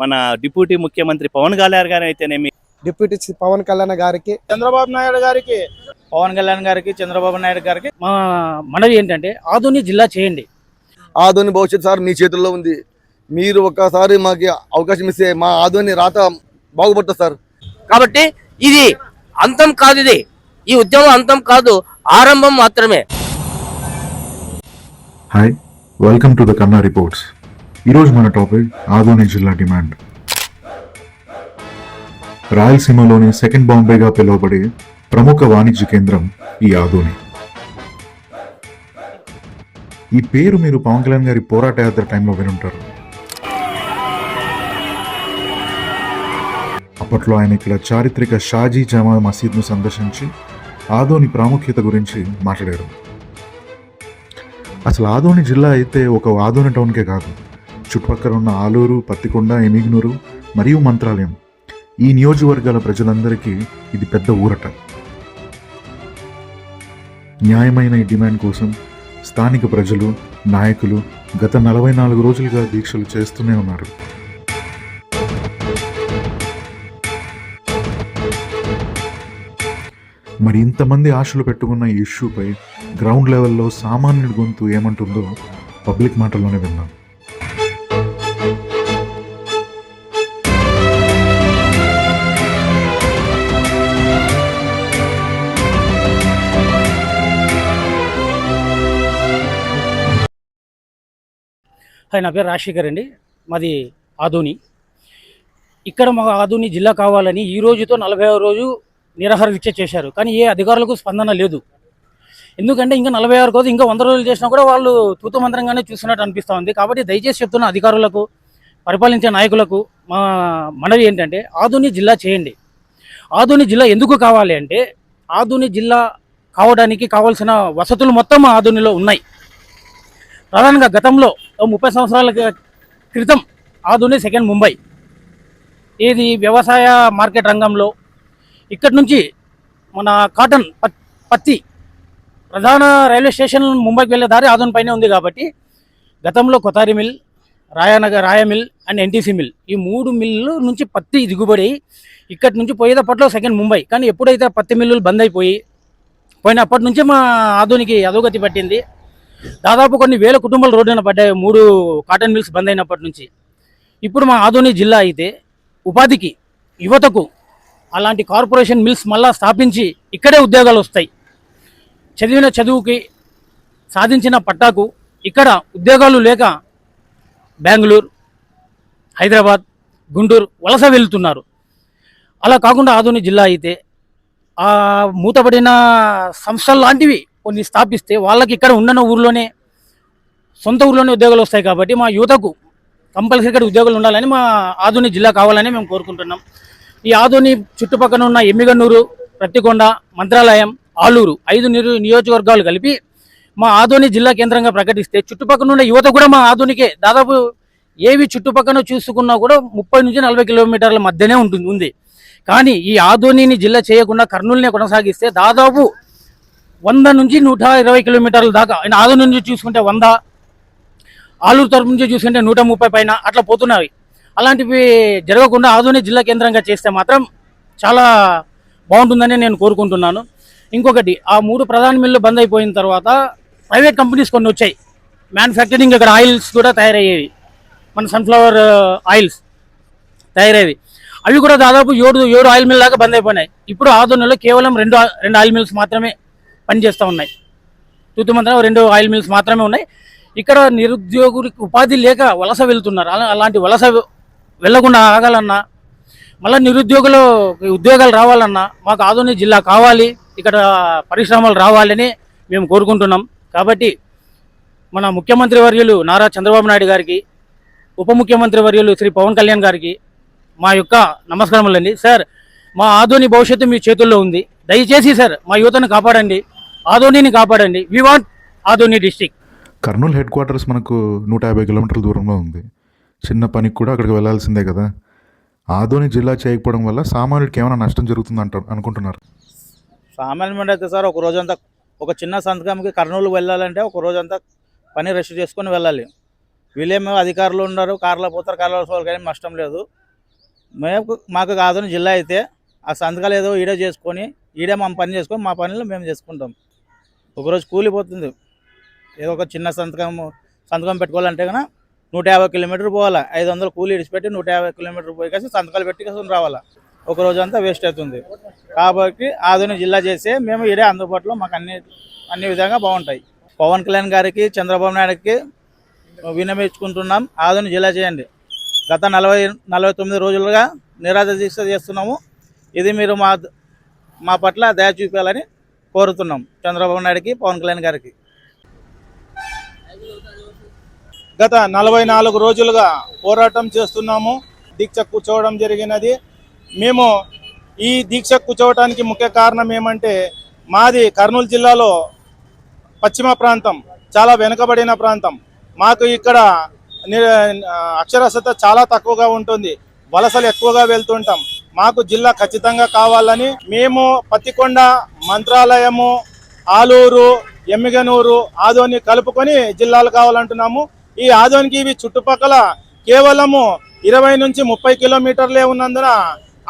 మన డిప్యూటీ ముఖ్యమంత్రి పవన్ కళ్యాణ్ గారు అయితేనేమి, డిప్యూటీ పవన్ కళ్యాణ్ గారికి, చంద్రబాబు నాయుడు గారికి, పవన్ కళ్యాణ్ గారికి, చంద్రబాబు నాయుడు గారికి మా మనవి ఏంటంటే ఆదోని జిల్లా చేయండి. ఆదోని భవిష్యత్తు సార్ మీ చేతుల్లో ఉంది. మీరు ఒక్కసారి మాకు అవకాశం ఇస్తే మా ఆదోని రాత బాగుపడుతుంది సార్. కాబట్టి ఇది అంతం కాదు, ఈ ఉద్యమం అంతం కాదు, ఆరంభం మాత్రమే. Hi, welcome to the Kanna reports. ఈరోజు మన టాపిక్ ఆదోని జిల్లా డిమాండ్. రాయలసీమలోని సెకండ్ బాంబేగా పిలువబడే ప్రముఖ వాణిజ్య కేంద్రం ఈ ఆదోని. ఈ పేరు మీరు పవన్ కళ్యాణ్ గారి పోరాట యాత్ర టైంలో వినుంటారు. అప్పట్లో ఆయన ఇక్కడ చారిత్రక షాజీ జామా మసీద్ను సందర్శించి ఆదోని ప్రాముఖ్యత గురించి మాట్లాడారు. అసలు ఆదోని జిల్లా అయితే ఒక ఆదోని టౌన్కే కాదు, చుట్టుపక్కల ఉన్న ఆలూరు, పత్తికొండ, ఎమిగ్నూరు మరియు మంత్రాలయం, ఈ నియోజకవర్గాల ప్రజలందరికీ ఇది పెద్ద ఊరట. న్యాయమైన ఈ డిమాండ్ కోసం స్థానిక ప్రజలు, నాయకులు గత 44 రోజులుగా దీక్షలు చేస్తూనే ఉన్నారు. మరి ఇంతమంది ఆశలు పెట్టుకున్న ఈ ఇష్యూపై గ్రౌండ్ లెవెల్లో సామాన్యుడి గొంతు ఏమంటుందో పబ్లిక్ మాటల్లోనే విన్నాం. హాయ్, నా పేరు రాజశేఖర్ అండి. మాది ఆదోని. ఇక్కడ మా ఆదోని జిల్లా కావాలని ఈ రోజుతో 40వ రోజు నిరాహార దీక్ష చేశారు. కానీ ఏ అధికారులకు స్పందన లేదు. ఎందుకంటే ఇంకా 46 రోజు, ఇంకా 100 రోజులు చేసినా కూడా వాళ్ళు తూతు మంత్రంగానే చూస్తున్నట్టు అనిపిస్తూ ఉంది. కాబట్టి దయచేసి చెప్తున్న అధికారులకు, పరిపాలించే నాయకులకు మా మనవి ఏంటంటే ఆదోని జిల్లా చేయండి. ఆదోని జిల్లా ఎందుకు కావాలి అంటే ఆదోని జిల్లా కావడానికి కావాల్సిన వసతులు మొత్తం ఆదోనిలో ఉన్నాయి. ప్రధానంగా గతంలో 30 సంవత్సరాల క్రితం ఆదోని సెకండ్ ముంబై. ఇది వ్యవసాయ మార్కెట్ రంగంలో ఇక్కడి నుంచి మన కాటన్, పత్తి ప్రధాన రైల్వే స్టేషన్ ముంబైకి వెళ్ళే దారి ఆదోని పైనే ఉంది. కాబట్టి గతంలో కొతారి మిల్, రాయ మిల్ అండ్ ఎన్టీసీ మిల్, ఈ 3 మిల్లు నుంచి పత్తి దిగుబడి ఇక్కడి నుంచి పోయేటప్పట్లో సెకండ్ ముంబై. కానీ ఎప్పుడైతే పత్తి మిల్లులు బంద్ అయిపోయి పోయినప్పటి నుంచి మా ఆదోనికి అధోగతి పట్టింది. దాదాపు కొన్ని వేల కుటుంబాలు రోడ్డున పడ్డాయి 3 కాటన్ మిల్స్ బంద్ అయినప్పటి నుంచి. ఇప్పుడు మా ఆదోని జిల్లా అయితే ఉపాధికి, యువతకు అలాంటి కార్పొరేషన్ మిల్స్ మళ్ళా స్థాపించి ఇక్కడే ఉద్యోగాలు వస్తాయి. చదివిన చదువుకి, సాధించిన పట్టాకు ఇక్కడ ఉద్యోగాలు లేక బెంగళూరు, హైదరాబాద్, గుంటూరు వలస వెళ్తున్నారు. అలా కాకుండా ఆదోని జిల్లా అయితే ఆ మూతపడిన సంస్థలు లాంటివి కొన్ని స్థాపిస్తే వాళ్ళకి ఇక్కడ ఉన్న ఊర్లోనే, సొంత ఊర్లోనే ఉద్యోగాలు వస్తాయి. కాబట్టి మా యువతకు కంపల్సరీ ఇక్కడ ఉద్యోగాలు ఉండాలని, మా ఆదోని జిల్లా కావాలని మేము కోరుకుంటున్నాం. ఈ ఆదోని చుట్టుపక్కల ఉన్న ఎమ్మిగనూరు, ప్రత్తికొండ, మంత్రాలయం, ఆలూరు 5 నియోజకవర్గాలు కలిపి మా ఆదోని జిల్లా కేంద్రంగా ప్రకటిస్తే చుట్టుపక్కల ఉన్న యువత కూడా మా ఆదోనికే దాదాపు ఏవి చుట్టుపక్కల చూసుకున్నా కూడా 30 నుంచి 40 కిలోమీటర్ల మధ్యనే ఉంది. కానీ ఈ ఆదోనిని జిల్లా చేయకుండా కర్నూలునే కొనసాగిస్తే దాదాపు 100 నుంచి 120 కిలోమీటర్ల దాకా, ఆదోని నుంచి చూసుకుంటే 100, ఆలూరు తరపు నుంచి చూసుకుంటే 130 పైన అట్లా పోతున్నాయి. అలాంటివి జరగకుండా ఆదోని జిల్లా కేంద్రంగా చేస్తే మాత్రం చాలా బాగుంటుందని నేను కోరుకుంటున్నాను. ఇంకొకటి, ఆ 3 ప్రధాన మిల్లు బంద్ అయిపోయిన తర్వాత ప్రైవేట్ కంపెనీస్ కొన్ని వచ్చాయి. మ్యానుఫ్యాక్చరింగ్, ఇక్కడ ఆయిల్స్ కూడా తయారయ్యేవి, మన సన్ఫ్లవర్ ఆయిల్స్ తయారయ్యేవి. అవి కూడా దాదాపు 7 ఆయిల్ మిల్ దాకా బంద్ అయిపోయినాయి. ఇప్పుడు ఆదోనిలో కేవలం 2 ఆయిల్ మిల్స్ మాత్రమే పనిచేస్తూ ఉన్నాయి. తూతుమంత్రం 2 ఆయిల్ మిల్స్ మాత్రమే ఉన్నాయి. ఇక్కడ నిరుద్యోగులకు ఉపాధి లేక వలస వెళ్తున్నారు. అలాంటి వలస వెళ్లకుండా ఆగాలన్నా, మళ్ళీ నిరుద్యోగులు ఉద్యోగాలు రావాలన్నా మాకు ఆదోని జిల్లా కావాలి, ఇక్కడ పరిశ్రమలు రావాలని మేము కోరుకుంటున్నాం. కాబట్టి మన ముఖ్యమంత్రి వర్యులు నారా చంద్రబాబు నాయుడు గారికి, ఉప ముఖ్యమంత్రి వర్యులు శ్రీ పవన్ కళ్యాణ్ గారికి మా యొక్క నమస్కారములండి. సార్, మా ఆదోని భవిష్యత్తు మీ చేతుల్లో ఉంది. దయచేసి సార్ మా యువతను కాపాడండి, ఆదోనిని కాపాడండి. We want Adoni district. Kurnool headquarters మనకు 150 కిలోమీటర్ల దూరంలో ఉంది. చిన్న పనికి కూడా అక్కడికి వెళ్లాల్సిందే కదా. ఆదోని జిల్లా చేయకపోవడం వల్ల సామాన్యుడికి ఏమైనా నష్టం జరుగుతుంది అనుకుంటున్నారు? సామాన్యుడు అయితే సార్ ఒక రోజంతా, ఒక చిన్న సంతకంకి కర్నూలు వెళ్ళాలంటే ఒక రోజంతా పని రెస్ట్ చేసుకొని వెళ్ళాలి. వీళ్ళేమో అధికారులు ఉన్నారు, కార్లో పోతారు, కార్లో పోతారు, కానీ నష్టం లేదు. మాకు కాదని జిల్లా అయితే ఆ సంతకాలు ఏదో ఈడే చేసుకొని ఈడే మా పని చేసుకొని మా పనులు మేము చేసుకుంటాం. ఒకరోజు కూలిపోతుంది. ఏదో ఒక చిన్న సంతకం పెట్టుకోవాలంటే కన్నా 150 కిలోమీటర్లు పోవాలా. 500 కూలి ఇడిచిపెట్టి 150 కిలోమీటర్లు పోయి కాసి సంతకాలు పెట్టి కాసి రావాలా. ఒక రోజు అంతా వేస్ట్ అవుతుంది. కాబట్టి ఆదోని జిల్లా చేస్తే మేము ఈడే అందుబాటులో మాకు అన్ని విధంగా బాగుంటాయి. పవన్ కళ్యాణ్ గారికి, చంద్రబాబు నాయుడుకి విన్నవించుకుంటున్నాం, ఆదోని జిల్లా చేయండి. గత 49 రోజులుగా నిరాహార దీక్ష చేస్తున్నాము. ఇది మీరు మా పట్ల దయ చూపాలని కోరుతున్నాం చంద్రబాబు నాయుడుకి, పవన్ కళ్యాణ్ గారికి. గత 44 రోజులుగా పోరాటం చేస్తున్నాము. దీక్ష కూర్చోవడం జరిగినది. మేము ఈ దీక్ష కూర్చోవడానికి ముఖ్య కారణం ఏమంటే, మాది కర్నూలు జిల్లాలో పశ్చిమ ప్రాంతం, చాలా వెనుకబడిన ప్రాంతం. మాకు ఇక్కడ అక్షరాస్యత చాలా తక్కువగా ఉంటుంది. వలసలు ఎక్కువగా వెళ్తుంటాం. మాకు జిల్లా ఖచ్చితంగా కావాలని మేము పత్తికొండ, మంత్రాలయము, ఆలూరు, ఎమ్మిగనూరు, ఆదోని కలుపుకొని జిల్లాలు కావాలంటున్నాము. ఈ ఆదోనికి ఇవి చుట్టుపక్కల కేవలము 20 నుంచి 30 కిలోమీటర్లే ఉన్నందున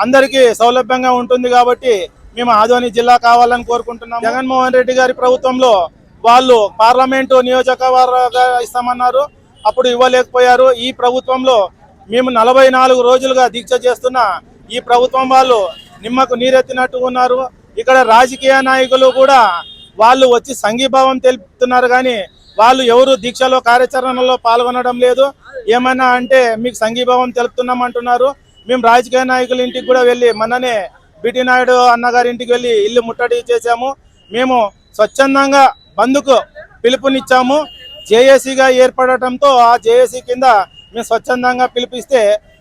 అందరికీ సౌలభ్యంగా ఉంటుంది. కాబట్టి మేము ఆదోని జిల్లా కావాలని కోరుకుంటున్నాము. జగన్మోహన్ రెడ్డి గారి ప్రభుత్వంలో వాళ్ళు పార్లమెంటు నియోజకవర్గ ఇస్తామన్నారు, అప్పుడు ఇవ్వలేకపోయారు. ఈ ప్రభుత్వంలో మేము 44 రోజులుగా దీక్ష చేస్తున్న ఈ ప్రభుత్వం వాళ్ళు నిమ్మకు నీరెత్తినట్టు ఉన్నారు. ఇక్కడ రాజకీయ నాయకులు కూడా వాళ్ళు వచ్చి సంఘీభావం తెలుపుతున్నారు, కానీ వాళ్ళు ఎవరు దీక్షలో కార్యాచరణలో పాల్గొనడం లేదు. ఏమన్నా అంటే మీకు సంఘీభావం తెలుపుతున్నాం అంటున్నారు. మేము రాజకీయ నాయకుల ఇంటికి కూడా వెళ్ళి మొన్ననే బిటి నాయుడు అన్నగారి ఇంటికి వెళ్ళి ఇల్లు ముట్టడి చేశాము. మేము స్వచ్ఛందంగా బంద్కు పిలుపునిచ్చాము. జేఏసీగా ఏర్పడటంతో ఆ జేఏసీ కింద మేము స్వచ్ఛందంగా పిలిపిస్తే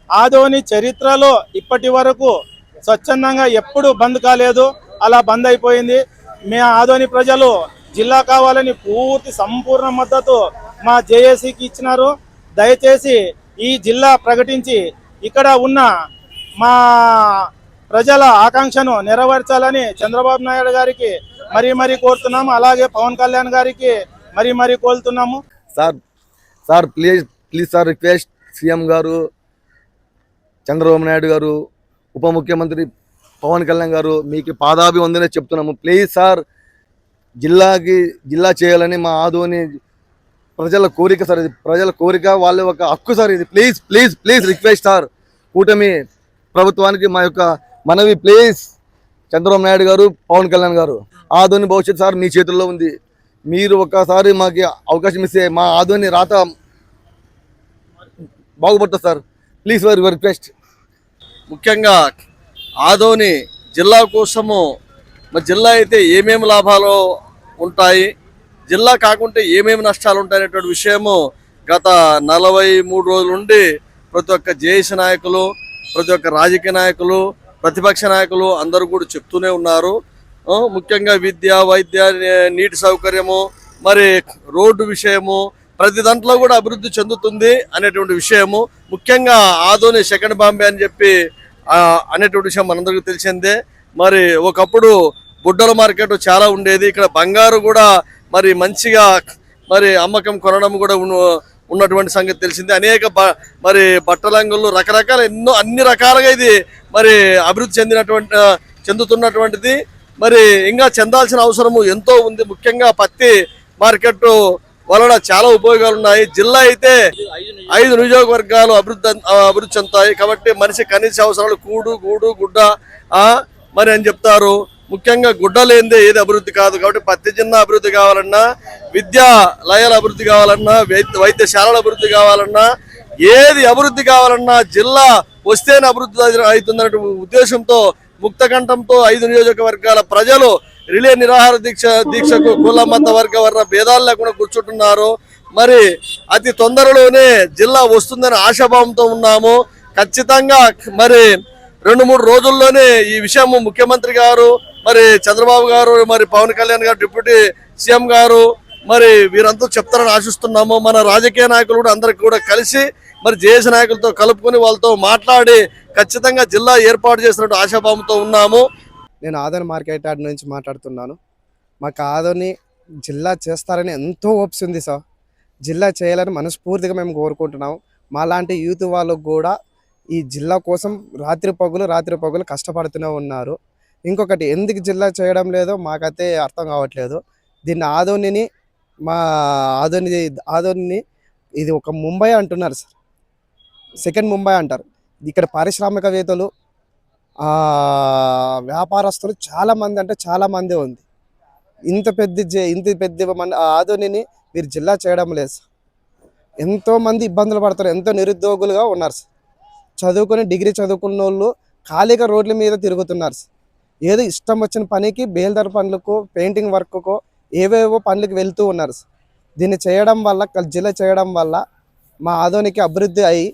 ఆదోని చరిత్రలో ఇప్పటి వరకు స్వచ్ఛందంగా ఎప్పుడు బంద్ కాలేదు. అలా బంద్ అయిపోయింది. మీ ఆదోని ప్రజలు జిల్లా కావాలని పూర్తి సంపూర్ణ మద్దతు మా జేఏసీకి ఇచ్చినారు. దయచేసి ఈ జిల్లా ప్రకటించి ఇక్కడ ఉన్న మా ప్రజల ఆకాంక్షను నెరవేర్చాలని చంద్రబాబు నాయుడు గారికి మరీ కోరుతున్నాము. అలాగే పవన్ కళ్యాణ్ గారికి మరీ కోరుతున్నాము. Sir please sir, request CM గారు, చంద్రబాబు నాయుడు గారు, ఉప ముఖ్యమంత్రి పవన్ కళ్యాణ్ గారు, మీకు పాదాభివందనే చెప్తున్నాము. ప్లీజ్ సార్, జిల్లా చేయాలని మా ఆదోని ప్రజల కోరిక సార్. ఇది ప్రజల కోరిక, వాళ్ళ ఒక హక్కు సార్. ఇది ప్లీజ్ రిక్వెస్ట్ సార్. కూటమి ప్రభుత్వానికి మా యొక్క మనవి, ప్లీజ్ చంద్రబాబు నాయుడు గారు, పవన్ కళ్యాణ్ గారు, ఆదోని భవిష్యత్తు సార్ మీ చేతుల్లో ఉంది. మీరు ఒక్కసారి మాకు అవకాశం ఇస్తే మా ఆదోని రాత బాగుపడుతుంది sir. Please sir, your request. ముఖ్యంగా ఆదోని జిల్లా కోసము, మరి జిల్లా అయితే ఏమేమి లాభాలు ఉంటాయి, జిల్లా కాకుంటే ఏమేమి నష్టాలు ఉంటాయనేటువంటి విషయము గత 43 రోజుల నుండి ప్రతి ఒక్క జేఏసీ నాయకులు, ప్రతి ఒక్క రాజకీయ నాయకులు, ప్రతిపక్ష నాయకులు అందరూ కూడా చెప్తూనే ఉన్నారు. ముఖ్యంగా విద్య, వైద్య, నీటి సౌకర్యము, మరి రోడ్డు విషయము, ప్రతి దాంట్లో కూడా అభివృద్ధి చెందుతుంది అనేటువంటి విషయము. ముఖ్యంగా ఆదోని సెకండ్ బాంబే అని చెప్పి అనేటువంటి విషయం మనందరికీ తెలిసిందే. మరి ఒకప్పుడు బుడ్డల మార్కెట్ చాలా ఉండేది. ఇక్కడ బంగారు కూడా మరి మంచిగా మరి అమ్మకం కొనడం కూడా ఉన్నటువంటి సంగతి తెలిసింది. అనేక మరి బట్టలంగులు రకరకాల అన్ని రకాలుగా ఇది మరి అభివృద్ధి చెందుతున్నటువంటిది. మరి ఇంకా చెందాల్సిన అవసరము ఎంతో ఉంది. ముఖ్యంగా పత్తి మార్కెట్ వలన చాలా ఉపయోగాలు ఉన్నాయి. జిల్లా అయితే 5 నియోజకవర్గాలు అభివృద్ధి చెందుతాయి. కాబట్టి మనిషి కనీస అవసరాలు కూడు, గూడు, గుడ్డ మరి అని చెప్తారు. ముఖ్యంగా గుడ్డ లేనిదే ఏది అభివృద్ధి కాదు. కాబట్టి పత్తి జిల్లా అభివృద్ధి కావాలన్నా, విద్యాలయాల అభివృద్ధి కావాలన్నా, వైద్యశాలల అభివృద్ధి కావాలన్నా, ఏది అభివృద్ధి కావాలన్నా జిల్లా వస్తేనే అభివృద్ధి అవుతుందనే ఉద్దేశంతో ముక్తకంఠంతో 5 నియోజకవర్గాల ప్రజలు రిలే నిరాహార దీక్షకు కుల, మత, వర్ణ భేదాలు లేకుండా కూర్చుంటున్నారు. మరి అతి తొందరలోనే జిల్లా వస్తుందని ఆశాభావంతో ఉన్నాము. ఖచ్చితంగా మరి 2-3 రోజుల్లోనే ఈ విషయం ముఖ్యమంత్రి గారు, మరి చంద్రబాబు గారు, మరి పవన్ కళ్యాణ్ గారు, డిప్యూటీ సీఎం గారు మరి వీరంతా చెప్తారని ఆశిస్తున్నాము. మన రాజకీయ నాయకులు కూడా అందరికి కూడా కలిసి మరి జేఏసీ నాయకులతో కలుపుకొని వాళ్ళతో మాట్లాడి ఖచ్చితంగా జిల్లా ఏర్పాటు చేసినట్టు ఆశాభావంతో ఉన్నాము. నేను ఆదోని మార్కెట్ యార్డ్ నుంచి మాట్లాడుతున్నాను. మాకు ఆదోని జిల్లా చేస్తారని ఎంతో హోప్స్ ఉంది సార్. జిల్లా చేయాలని మనస్ఫూర్తిగా మేము కోరుకుంటున్నాము. మాలాంటి యూత్ వాళ్ళకు కూడా ఈ జిల్లా కోసం రాత్రి పగులు కష్టపడుతూనే ఉన్నారు. ఇంకొకటి ఎందుకు జిల్లా చేయడం లేదో మాకైతే అర్థం కావట్లేదు. దీన్ని మా ఆదోనిని ఇది ఒక ముంబై అంటున్నారు సార్, సెకండ్ ముంబై అంటారు. ఇక్కడ పారిశ్రామికవేత్తలు వ్యాపారస్తులు చాలామంది ఉంది. ఇంత పెద్ద ఆదోనిని మీరు జిల్లా చేయడం లేదు సార్. ఎంతోమంది ఇబ్బందులు పడతారు, ఎంతో నిరుద్యోగులుగా ఉన్నారు సార్. డిగ్రీ చదువుకున్న వాళ్ళు ఖాళీగా రోడ్ల మీద తిరుగుతున్నారు సార్. ఏదో ఇష్టం వచ్చిన పనికి బేల్దార్ పనులకు, పెయింటింగ్ వర్క్కు, ఏవేవో పనులకు వెళ్తూ ఉన్నారు సార్. దీన్ని చేయడం వల్ల, జిల్లా చేయడం వల్ల మా ఆదోనికి అభివృద్ధి అయ్యి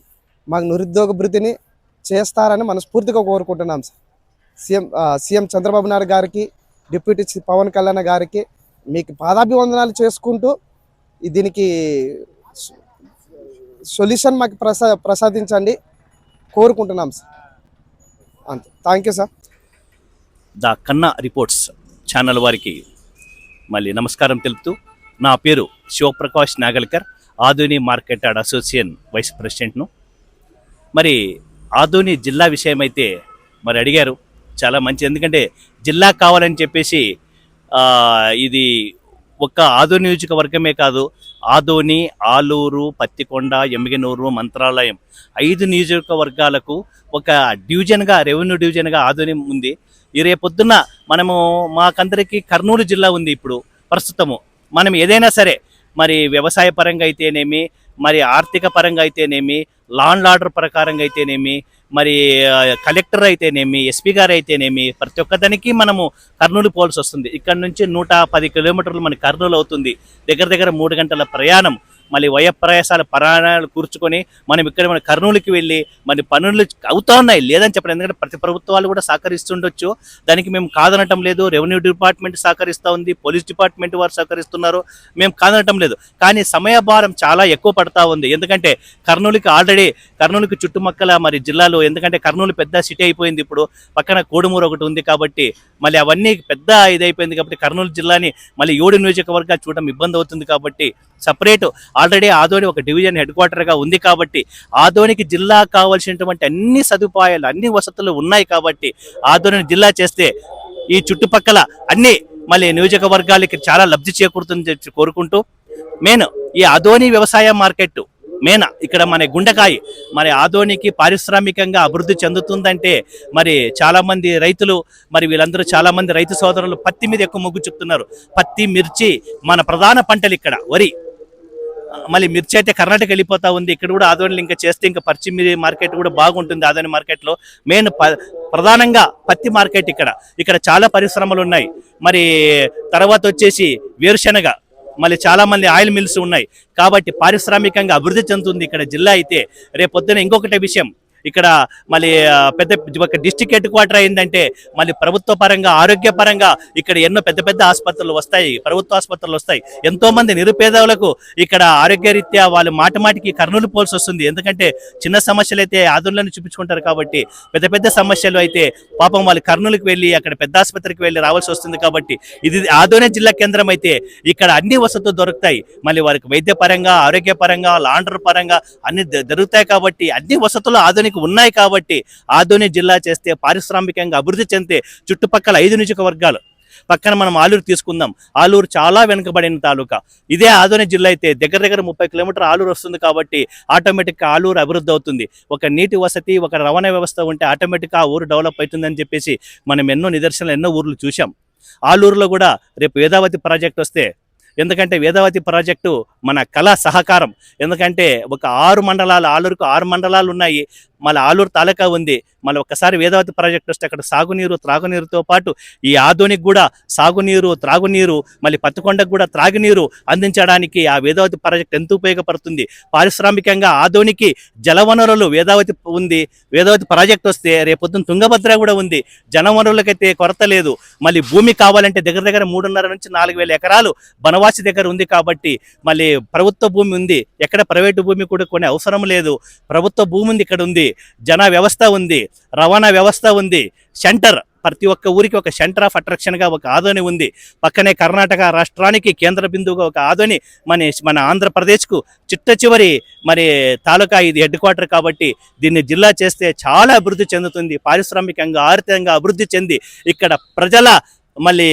మాకు నిరుద్యోగ భృతిని చేస్తారని మనస్ఫూర్తిగా కోరుకుంటున్నాం సార్. సీఎం చంద్రబాబు నాయుడు గారికి, డిప్యూటీ పవన్ కళ్యాణ్ గారికి మీకు పాదాభివందనాలు చేసుకుంటూ దీనికి సొల్యూషన్ మాకు ప్రసాదించండి కోరుకుంటున్నాం సార్. అంతే. Thank you sir. The Kanna reports channel వారికి మళ్ళీ నమస్కారం తెలుపుతూ, నా పేరు Shivaprakash Nagalkar, Adoni market yard association vice ప్రెసిడెంట్ను. మరి ఆదోని జిల్లా విషయం అయితే మరి అడిగారు, చాలా మంచి. ఎందుకంటే జిల్లా కావాలని చెప్పేసి ఇది ఒక్క ఆదోని నియోజకవర్గమే కాదు, ఆదోని, ఆలూరు, పత్తికొండ, ఎమ్మిగనూరు, మంత్రాలయం 5 నియోజకవర్గాలకు ఒక డివిజన్గా, రెవెన్యూ డివిజన్గా ఆదోని ఉంది. ఈ రేపొద్దున్న మాకందరికీ కర్నూలు జిల్లా ఉంది. ఇప్పుడు ప్రస్తుతము మనం ఏదైనా సరే, మరి వ్యవసాయ పరంగా అయితేనేమి, మరి ఆర్థిక పరంగా అయితేనేమి, లా అండ్ ఆర్డర్ ప్రకారంగా అయితేనేమి, మరి కలెక్టర్ అయితేనేమి, ఎస్పీ గారు అయితేనేమి, ప్రతి ఒక్కదానికి మనము కర్నూలు పోవాల్సి వస్తుంది. ఇక్కడ నుంచి 110 కిలోమీటర్లు మన కర్నూలు అవుతుంది. దగ్గర 3 గంటల ప్రయాణం. మళ్ళీ ప్రయాణాలు కూర్చుకొని మనం మన కర్నూలుకి వెళ్ళి మన పనులు అవుతా ఉన్నాయి, లేదని చెప్పడం. ఎందుకంటే ప్రతి ప్రభుత్వాలు కూడా సహకరిస్తుండొచ్చు, దానికి మేము కాదనటం లేదు. రెవెన్యూ డిపార్ట్మెంట్ సహకరిస్తూ ఉంది, పోలీస్ డిపార్ట్మెంట్ వారు సహకరిస్తున్నారు, మేము కాదనటం లేదు. కానీ సమయభారం చాలా ఎక్కువ పడతా ఉంది. ఎందుకంటే కర్నూలుకి చుట్టుపక్కల మరి జిల్లాలో, ఎందుకంటే కర్నూలు పెద్ద సిటీ అయిపోయింది. ఇప్పుడు పక్కన కోడుమూరు ఒకటి ఉంది కాబట్టి మళ్ళీ అవన్నీ పెద్ద ఇదైపోయింది కాబట్టి కర్నూలు జిల్లాని మళ్ళీ 7 నియోజకవర్గాలు చూడడం ఇబ్బంది అవుతుంది. కాబట్టి సపరేట్ ఆల్రెడీ ఆదోని ఒక డివిజన్ హెడ్ క్వార్టర్గా ఉంది కాబట్టి ఆదోనికి జిల్లా కావాల్సినటువంటి అన్ని సదుపాయాలు, అన్ని వసతులు ఉన్నాయి కాబట్టి ఆదోని జిల్లా చేస్తే ఈ చుట్టుపక్కల అన్ని మళ్ళీ నియోజకవర్గాలకి చాలా లబ్ధి చేకూరుతుంది కోరుకుంటూ, మెయిన్ ఈ ఆదోని వ్యవసాయ మార్కెట్ ఇక్కడ మన గుండెకాయ, మరి ఆదోనికి పారిశ్రామికంగా అభివృద్ధి చెందుతుందంటే మరి చాలా మంది రైతులు, మరి వీళ్ళందరూ చాలా మంది రైతు సోదరులు పత్తి మీద ఎక్కువ మొగ్గు చూపుతున్నారు. పత్తి, మిర్చి మన ప్రధాన పంటలు. ఇక్కడ వరి, మళ్ళీ మిర్చి అయితే కర్ణాటక వెళ్ళిపోతా ఉంది. ఇక్కడ కూడా ఆదోని ఇంకా చేస్తే ఇంకా పచ్చి మార్కెట్ కూడా బాగుంటుంది. ఆదోని మార్కెట్లో మెయిన్ ప్రధానంగా పత్తి మార్కెట్. ఇక్కడ చాలా పరిశ్రమలు ఉన్నాయి. మరి తర్వాత వచ్చేసి వేరుశనగ, మళ్ళీ చాలా మంది ఆయిల్ మిల్స్ ఉన్నాయి. కాబట్టి పారిశ్రామికంగా అభివృద్ధి చెందుతుంది ఇక్కడ జిల్లా అయితే. రేపొద్దున ఇంకొకటి విషయం, ఇక్కడ మళ్ళీ పెద్ద ఒక డిస్ట్రిక్ట్ హెడ్ క్వార్టర్ అయిందంటే మళ్ళీ ప్రభుత్వ పరంగా, ఆరోగ్య పరంగా ఇక్కడ ఎన్నో పెద్ద ఆసుపత్రులు వస్తాయి, ప్రభుత్వ ఆసుపత్రులు వస్తాయి. ఎంతో మంది నిరుపేదలకు ఇక్కడ ఆరోగ్యరీత్యా వాళ్ళు మాటికి కర్నూలు పోల్సి వస్తుంది. ఎందుకంటే చిన్న సమస్యలు అయితే ఆదోనిలోనే చూపించుకుంటారు కాబట్టి పెద్ద సమస్యలు అయితే పాపం వాళ్ళు కర్నూలుకి వెళ్ళి అక్కడ పెద్ద ఆసుపత్రికి వెళ్ళి రావాల్సి వస్తుంది. కాబట్టి ఇది ఆదోని జిల్లా కేంద్రం అయితే ఇక్కడ అన్ని వసతులు దొరుకుతాయి. మళ్ళీ వారికి వైద్య పరంగా, ఆరోగ్య పరంగా, లాండర్ పరంగా అన్ని దొరుకుతాయి. కాబట్టి అన్ని వసతులు ఆదోనికి ఉన్నాయి. కాబట్టి ఆదోని జిల్లా చేస్తే పారిశ్రామికంగా అభివృద్ధి చెందితే చుట్టుపక్కల 5 నియోజకవర్గాలు పక్కన మనం ఆలూరు తీసుకుందాం. ఆలూరు చాలా వెనుకబడిన తాలూకా. ఇదే ఆదోని జిల్లా అయితే దగ్గర 30 కిలోమీటర్ ఆలూరు వస్తుంది. కాబట్టి ఆటోమేటిక్గా ఆలూరు అభివృద్ధి అవుతుంది. ఒక నీటి వసతి, ఒక రవాణా వ్యవస్థ ఉంటే ఆటోమేటిక్గా ఆ ఊరు డెవలప్ అవుతుందని చెప్పేసి మనం ఎన్నో నిదర్శనాలు, ఎన్నో ఊర్లు చూసాం. ఆలూరులో కూడా రేపు వేదావతి ప్రాజెక్ట్ వస్తే, ఎందుకంటే వేదావతి ప్రాజెక్టు మన కళా సహకారం. ఎందుకంటే ఒక 6 మండలాలు, ఆలూరుకు 6 మండలాలు ఉన్నాయి. మళ్ళీ ఆలూరు తాలూకా ఉంది. మళ్ళీ ఒక్కసారి వేదావతి ప్రాజెక్ట్ వస్తే అక్కడ సాగునీరు, త్రాగునీరుతో పాటు ఈ ఆదోనికి కూడా సాగునీరు, త్రాగునీరు, మళ్ళీ పత్తికొండకు కూడా త్రాగునీరు అందించడానికి ఆ వేదావతి ప్రాజెక్ట్ ఎంత ఉపయోగపడుతుంది. పారిశ్రామికంగా ఆదోనికి జలవనరులు వేదావతి ఉంది. వేదావతి ప్రాజెక్ట్ వస్తే రేపొద్దున తుంగభద్ర కూడా ఉంది. జనవనరులకైతే కొరత లేదు. మళ్ళీ భూమి కావాలంటే దగ్గర 3.5 నుంచి 4,000 ఎకరాలు బనవాసి దగ్గర ఉంది. కాబట్టి మళ్ళీ ప్రభుత్వ భూమి ఉంది. ఎక్కడ ప్రైవేటు భూమి కూడా కొనే అవసరం లేదు. ప్రభుత్వ భూమి ఉంది, ఇక్కడ ఉంది. జన వ్యవస్థ ఉంది, రవాణా వ్యవస్థ ఉంది, సెంటర్ ప్రతి ఒక్క ఊరికి ఒక సెంటర్ ఆఫ్ అట్రాక్షన్గా ఒక ఆదోని ఉంది. పక్కనే కర్ణాటక రాష్ట్రానికి కేంద్ర బిందువుగా ఒక ఆదోని మన ఆంధ్రప్రదేశ్కు చిట్ట చివరి మరి తాలూకా ఇది హెడ్ క్వార్టర్ కాబట్టి దీన్ని జిల్లా చేస్తే చాలా అభివృద్ధి చెందుతుంది. పారిశ్రామికంగా ఆర్థికంగా అభివృద్ధి చెంది ఇక్కడ ప్రజల మళ్ళీ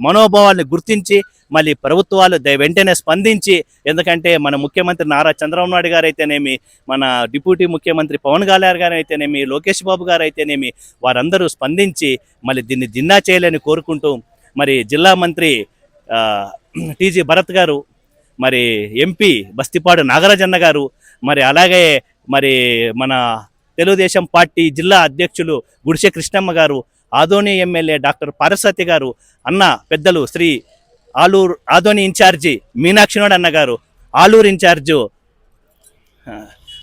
మనోభావాన్ని గుర్తించి మళ్ళీ ప్రభుత్వాలు వెంటనే స్పందించి, ఎందుకంటే మన ముఖ్యమంత్రి నారా చంద్రబాబు నాయుడు గారు అయితేనేమి, మన డిప్యూటీ ముఖ్యమంత్రి పవన్ కళ్యాణ్ గారు అయితేనేమి, లోకేష్ బాబు గారు అయితేనేమి, వారందరూ స్పందించి మళ్ళీ దీన్ని జిన్నా చేయాలని కోరుకుంటూ మరి జిల్లా మంత్రి టీజీ భరత్ గారు, మరి ఎంపీ బస్తిపాడు నాగరాజన్న గారు, మరి అలాగే మరి మన తెలుగుదేశం పార్టీ జిల్లా అధ్యక్షులు గుడిసె కృష్ణమ్మ గారు, ఆదోని ఎమ్మెల్యే డాక్టర్ పారసాతి గారు, అన్న పెద్దలు శ్రీ ఆదోని ఇన్ఛార్జి మీనాక్షినోడ్ అన్న గారు, ఆలూరు ఇన్ఛార్జు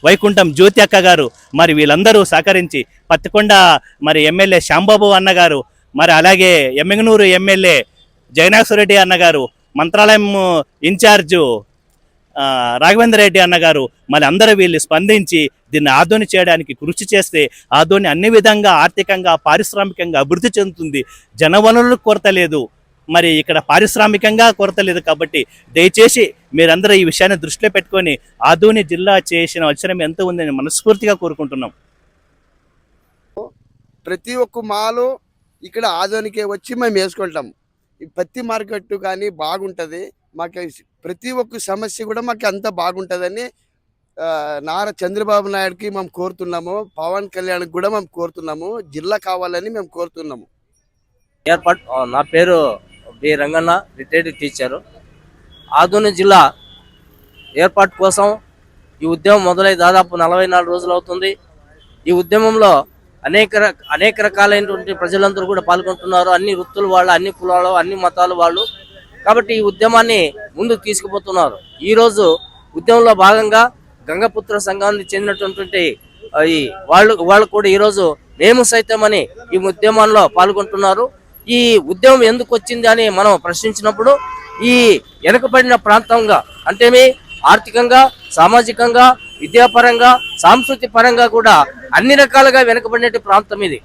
వైకుంఠం జ్యోతి అక్క గారు, మరి వీళ్ళందరూ సహకరించి పత్తికొండ మరి ఎమ్మెల్యే శ్యాంబాబు అన్నగారు, మరి అలాగే ఎమ్మెగనూరు ఎమ్మెల్యే జగన్నాథరెడ్డి అన్నగారు, మంత్రాలయం ఇన్ఛార్జు రాఘవేంద్ర రెడ్డి అన్నగారు, మరి అందరూ వీళ్ళు స్పందించి దీన్ని ఆదోని చేయడానికి కృషి చేస్తే ఆదోని అన్ని విధంగా ఆర్థికంగా పారిశ్రామికంగా అభివృద్ధి చెందుతుంది. జనవనరులకు కొరత లేదు, మరి ఇక్కడ పారిశ్రామికంగా కొరత లేదు. కాబట్టి దయచేసి మీరందరూ ఈ విషయాన్ని దృష్టిలో పెట్టుకొని ఆదోని జిల్లా చేసిన అవసరం ఎంత ఉందని మనస్ఫూర్తిగా కోరుకుంటున్నాం. ప్రతి ఒక్క మాలు ఇక్కడ ఆదోనికే వచ్చి మేము వేసుకుంటాం. ఈ పత్తి మార్కెట్ కానీ బాగుంటుంది. మాకు ప్రతి ఒక్క సమస్య కూడా మాకు అంత బాగుంటుందని నారా చంద్రబాబు నాయుడుకి మేము కోరుతున్నాము. పవన్ కళ్యాణ్కి కూడా మేము కోరుతున్నాము. జిల్లా కావాలని మేము కోరుతున్నాము. నా పేరు B Ranganna, retired teacher. Adoni జిల్లా ఏర్పాటు కోసం ఈ ఉద్యమం మొదలై దాదాపు 44 రోజులు అవుతుంది. ఈ ఉద్యమంలో అనేక రకాలైనటువంటి ప్రజలందరూ కూడా పాల్గొంటున్నారు. అన్ని వృత్తుల వాళ్ళు, అన్ని కులాలు, అన్ని మతాల వాళ్ళు. కాబట్టి ఈ ఉద్యమాన్ని ముందుకు తీసుకుపోతున్నారు. ఈరోజు ఉద్యమంలో భాగంగా గంగపుత్ర సంఘానికి చెందినటువంటి వాళ్ళు కూడా ఈరోజు మేము సైతమని ఈ ఉద్యమంలో పాల్గొంటున్నారు. ఈ ఉద్యమం ఎందుకు వచ్చింది అని మనం ప్రశ్నించినప్పుడు ఈ వెనుకబడిన ప్రాంతంగా అంటే ఆర్థికంగా, సామాజికంగా, విద్యాపరంగా, సాంస్కృతిక పరంగా కూడా అన్ని రకాలుగా వెనుకబడిన ప్రాంతం ఇది.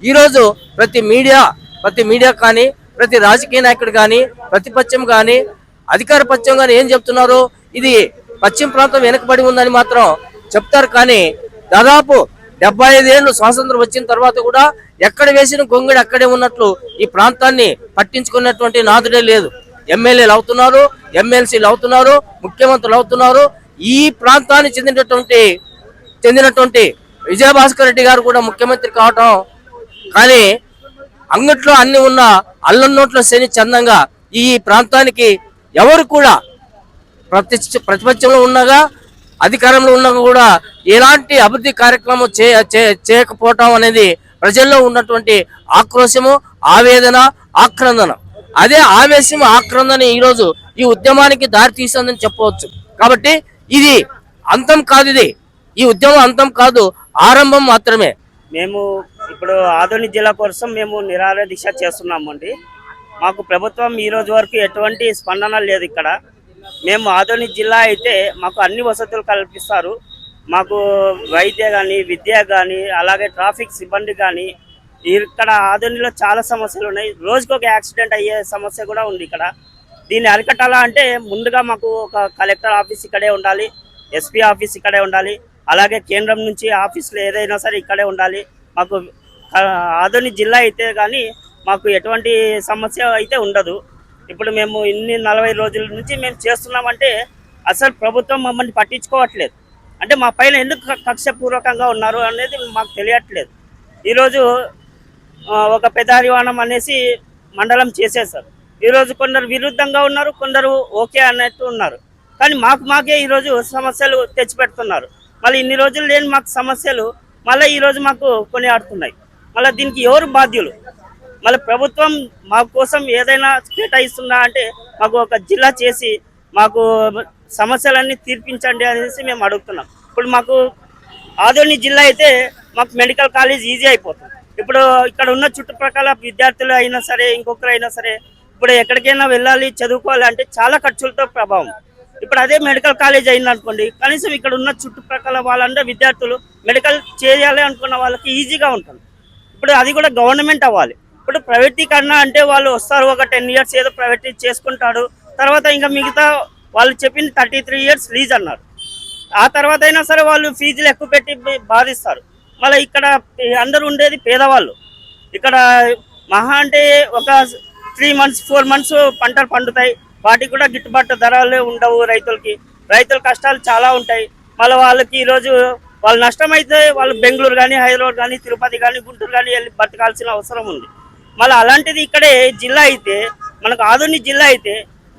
ఈరోజు ప్రతి మీడియా కానీ, ప్రతి రాజకీయ నాయకుడు కానీ, ప్రతిపక్షం కానీ, అధికార పక్షం కానీ ఏం చెప్తున్నారు, ఇది పశ్చిమ ప్రాంతం వెనుకబడి ఉందని మాత్రం చెప్తారు. కానీ దాదాపు 75 ఏళ్ళు స్వాతంత్రం వచ్చిన తర్వాత కూడా ఎక్కడ వేసిన గొంగడి అక్కడే ఉన్నట్లు ఈ ప్రాంతాన్ని పట్టించుకున్నటువంటి నాదుడే లేదు. ఎమ్మెల్యేలు అవుతున్నారు, ఎమ్మెల్సీలు అవుతున్నారు, ముఖ్యమంత్రులు అవుతున్నారు. ఈ ప్రాంతానికి చెందినటువంటి విజయభాస్కర్ రెడ్డి గారు కూడా ముఖ్యమంత్రి కావటం, కానీ అంగట్లో అన్ని ఉన్న అల్లం నోట్లో శని చందంగా ఈ ప్రాంతానికి ఎవరు కూడా ప్రతిపక్షంలో ఉన్నగా, అధికారంలో ఉన్నా కూడా ఎలాంటి అభివృద్ధి కార్యక్రమం చేయకపోవటం అనేది ప్రజల్లో ఉన్నటువంటి ఆక్రోశము, ఆవేదన, ఆక్రందన. అదే ఆవేశం, ఆక్రందన ఈరోజు ఈ ఉద్యమానికి దారి తీసిందని చెప్పవచ్చు. కాబట్టి ఇది అంతం కాదు, ఈ ఉద్యమం అంతం కాదు, ఆరంభం మాత్రమే. మేము ఇప్పుడు ఆదోని జిల్లా కోసం మేము నిరాహార దీక్ష చేస్తున్నామండి. మాకు ప్రభుత్వం ఈ రోజు వరకు ఎటువంటి స్పందన లేదు. ఇక్కడ మేము ఆదోని జిల్లా అయితే మాకు అన్ని వసతులు కల్పిస్తారు. మాకు వైద్య కానీ, విద్య కానీ, అలాగే ట్రాఫిక్ సిబ్బంది కానీ. ఇక్కడ ఆదోనిలో చాలా సమస్యలు ఉన్నాయి. రోజుకు ఒక యాక్సిడెంట్ అయ్యే సమస్య కూడా ఉంది ఇక్కడ. దీన్ని అరికట్టాలా అంటే ముందుగా మాకు ఒక కలెక్టర్ ఆఫీస్ ఇక్కడే ఉండాలి, ఎస్పీ ఆఫీస్ ఇక్కడే ఉండాలి, అలాగే కేంద్రం నుంచి ఆఫీసులు ఏదైనా సరే ఇక్కడే ఉండాలి. మాకు ఆదోని జిల్లా అయితే కానీ మాకు ఎటువంటి సమస్య అయితే ఉండదు. ఇప్పుడు మేము ఇన్ని 40 రోజుల నుంచి మేము చేస్తున్నామంటే అసలు ప్రభుత్వం మమ్మల్ని పట్టించుకోవట్లేదు. అంటే మా పైన ఎందుకు కక్షపూర్వకంగా ఉన్నారు అనేది మాకు తెలియట్లేదు. ఈరోజు ఒక పెదారివాణం అనేసి మండలం చేసేసారు. ఈరోజు కొందరు విరుద్ధంగా ఉన్నారు, కొందరు ఓకే అన్నట్టు ఉన్నారు. కానీ మాకే ఈరోజు సమస్యలు తెచ్చిపెడుతున్నారు. మళ్ళీ ఇన్ని రోజులు లేని మాకు సమస్యలు మళ్ళీ ఈరోజు మాకు కొనియాడుతున్నాయి. మళ్ళీ దీనికి ఎవరు బాధ్యులు? మళ్ళీ ప్రభుత్వం మా కోసం ఏదైనా కేటాయిస్తుందా అంటే మాకు ఒక జిల్లా చేసి మాకు సమస్యలన్నీ తీర్పించండి అనేసి మేము అడుగుతున్నాం. ఇప్పుడు మాకు ఆదోని జిల్లా అయితే మాకు మెడికల్ కాలేజ్ ఈజీ అయిపోతుంది. ఇప్పుడు ఇక్కడ ఉన్న చుట్టుప్రక్కల విద్యార్థులు అయినా సరే, ఇంకొకరు అయినా సరే, ఇప్పుడు ఎక్కడికైనా వెళ్ళాలి, చదువుకోవాలి అంటే చాలా ఖర్చులతో ప్రభావం. ఇప్పుడు అదే మెడికల్ కాలేజ్ అయింది అనుకోండి, కనీసం ఇక్కడ ఉన్న చుట్టుప్రక్కల వాళ్ళంటే విద్యార్థులు మెడికల్ చేయాలి అనుకున్న వాళ్ళకి ఈజీగా ఉంటుంది. ఇప్పుడు అది కూడా గవర్నమెంట్ అవ్వాలి. ఇప్పుడు ప్రైవేటీకరణ అంటే వాళ్ళు వస్తారు, ఒక 10 years ఏదో ప్రైవేట్ చేసుకుంటాడు, తర్వాత ఇంకా మిగతా వాళ్ళు చెప్పింది 33 years లీజ్ అన్నారు. ఆ తర్వాత అయినా సరే వాళ్ళు ఫీజులు ఎక్కువ పెట్టి బాధిస్తారు. మళ్ళీ ఇక్కడ అందరూ ఉండేది పేదవాళ్ళు. ఇక్కడ మహా అంటే ఒక 3 months 4 months పంటలు పండుతాయి, వాటికి కూడా గిట్టుబాటు ధరలే ఉండవు రైతులకి. రైతుల కష్టాలు చాలా ఉంటాయి. మళ్ళీ వాళ్ళకి ఈరోజు వాళ్ళు నష్టమైతే వాళ్ళు బెంగళూరు కానీ, హైదరాబాద్ కానీ, తిరుపతి కానీ, గుంటూరు కానీ వెళ్ళి బతకాల్సిన అవసరం ఉంది. మళ్ళీ అలాంటిది ఇక్కడే జిల్లా అయితే, మనకు ఆదోని జిల్లా అయితే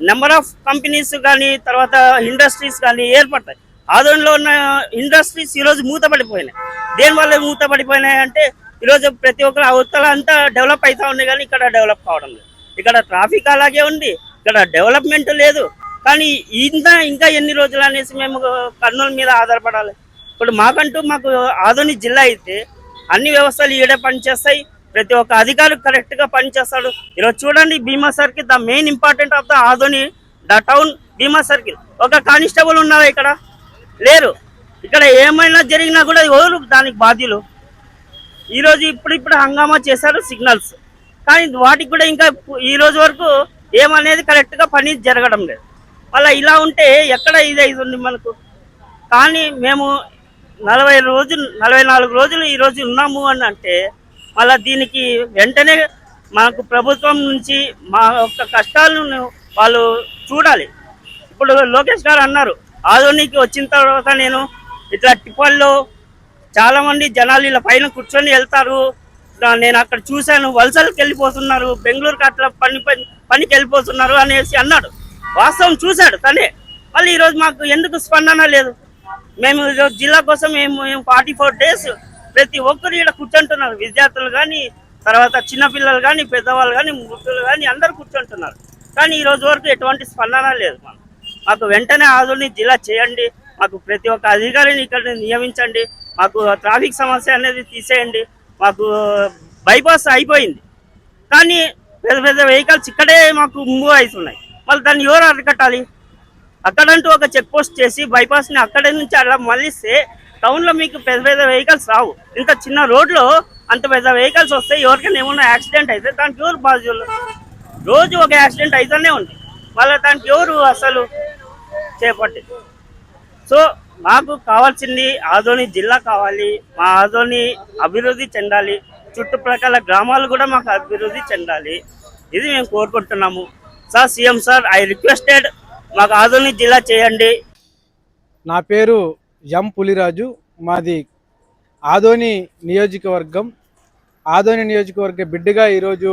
నెంబర్ ఆఫ్ కంపెనీస్ కానీ, తర్వాత ఇండస్ట్రీస్ కానీ ఏర్పడతాయి. ఆదోనిలో ఉన్న ఇండస్ట్రీస్ ఈరోజు మూతపడిపోయినాయి. దేనివల్ల మూతపడిపోయినాయి అంటే ఈరోజు ప్రతి ఒక్కరు అవతల అంతా డెవలప్ అవుతా ఉన్నాయి, కానీ ఇక్కడ డెవలప్ కావడం లేదు. ఇక్కడ ట్రాఫిక్ అలాగే ఉంది, ఇక్కడ డెవలప్మెంట్ లేదు. కానీ ఇంకా ఎన్ని రోజులు అనేసి మేము కర్నూలు మీద ఆధారపడాలి? ఇప్పుడు మాకు ఆదోని జిల్లా అయితే అన్ని వ్యవస్థలు ఈడే పనిచేస్తాయి, ప్రతి ఒక్క అధికారి కరెక్ట్గా పనిచేస్తాడు. ఈరోజు చూడండి, Bhima circle the main important of the Adoni the town Bhima circle. ఒక కానిస్టేబుల్ ఉన్నారా? ఇక్కడ లేరు. ఇక్కడ ఏమైనా జరిగినా కూడా ఎవరు దానికి బాధ్యులు? ఈరోజు ఇప్పుడు హంగామా చేశారు సిగ్నల్స్, కానీ వాటికి కూడా ఇంకా ఈ రోజు వరకు ఏమనేది కరెక్ట్గా పని జరగడం లేదు. మళ్ళీ ఇలా ఉంటే ఎక్కడ ఇది అవుతుంది మనకు? కానీ మేము 44 రోజులు ఈరోజు ఉన్నాము అని అంటే మళ్ళీ దీనికి వెంటనే మనకు ప్రభుత్వం నుంచి మా యొక్క కష్టాలను వాళ్ళు చూడాలి. ఇప్పుడు లోకేష్ గారు అన్నారు, ఆదోనికి వచ్చిన తర్వాత నేను ఇట్లా టిప్పల్లో చాలామంది జనాలు ఇలా పైన కూర్చొని వెళ్తారు, నేను అక్కడ చూశాను, వలసలకు వెళ్ళిపోతున్నారు, బెంగళూరుకి అట్లా పనికి వెళ్ళిపోతున్నారు అనేసి అన్నాడు. వాస్తవం చూశాడు తనే. మళ్ళీ ఈరోజు మాకు ఎందుకు స్పందన లేదు? మేము ఈరోజు జిల్లా కోసం మేము 44 days ప్రతి ఒక్కరు ఇక్కడ కూర్చుంటున్నారు, విద్యార్థులు కానీ, తర్వాత చిన్నపిల్లలు కానీ, పెద్దవాళ్ళు కానీ, వృద్ధులు కానీ అందరూ కూర్చుంటున్నారు. కానీ ఈ రోజు వరకు ఎటువంటి స్పందన లేదు. మాకు వెంటనే ఆదోని జిల్లా చేయండి, మాకు ప్రతి ఒక్క అధికారిని ఇక్కడ నియమించండి, మాకు ట్రాఫిక్ సమస్య అనేది తీసేయండి. మాకు బైపాస్ అయిపోయింది, కానీ పెద్ద పెద్ద వెహికల్స్ ఇక్కడే మాకు మూవ్ అవుతున్నాయి. మళ్ళీ దాన్ని ఎవరు అరికట్టాలి? అక్కడంటూ ఒక చెక్ పోస్ట్ చేసి బైపాస్ని అక్కడి నుంచి అలా మళ్ళిస్తే టౌన్లో మీకు పెద్ద పెద్ద వెహికల్స్ రావు. ఇంత చిన్న రోడ్లో అంత పెద్ద వెహికల్స్ వస్తే ఎవరికైనా ఏమన్నా యాక్సిడెంట్ అయితే దానికి ఎవరు బాధ్యులు? రోజు ఒక యాక్సిడెంట్ అయితేనే ఉంది, మళ్ళీ దానికి ఎవరు అసలు చేపట్టి? సో మాకు కావాల్సింది ఆదోని జిల్లా కావాలి, మా ఆదోని అభివృద్ధి చెందాలి, చుట్టుప్రక్కల గ్రామాలు కూడా మాకు అభివృద్ధి చెందాలి. ఇది మేము కోరుకుంటున్నాము. Sir, CM sir, I requested మాకు ఆదోని జిల్లా చేయండి. నా పేరు ఎం పులిరాజు, మాది ఆదోని నియోజకవర్గం. ఆదోని నియోజకవర్గ బిడ్డగా ఈరోజు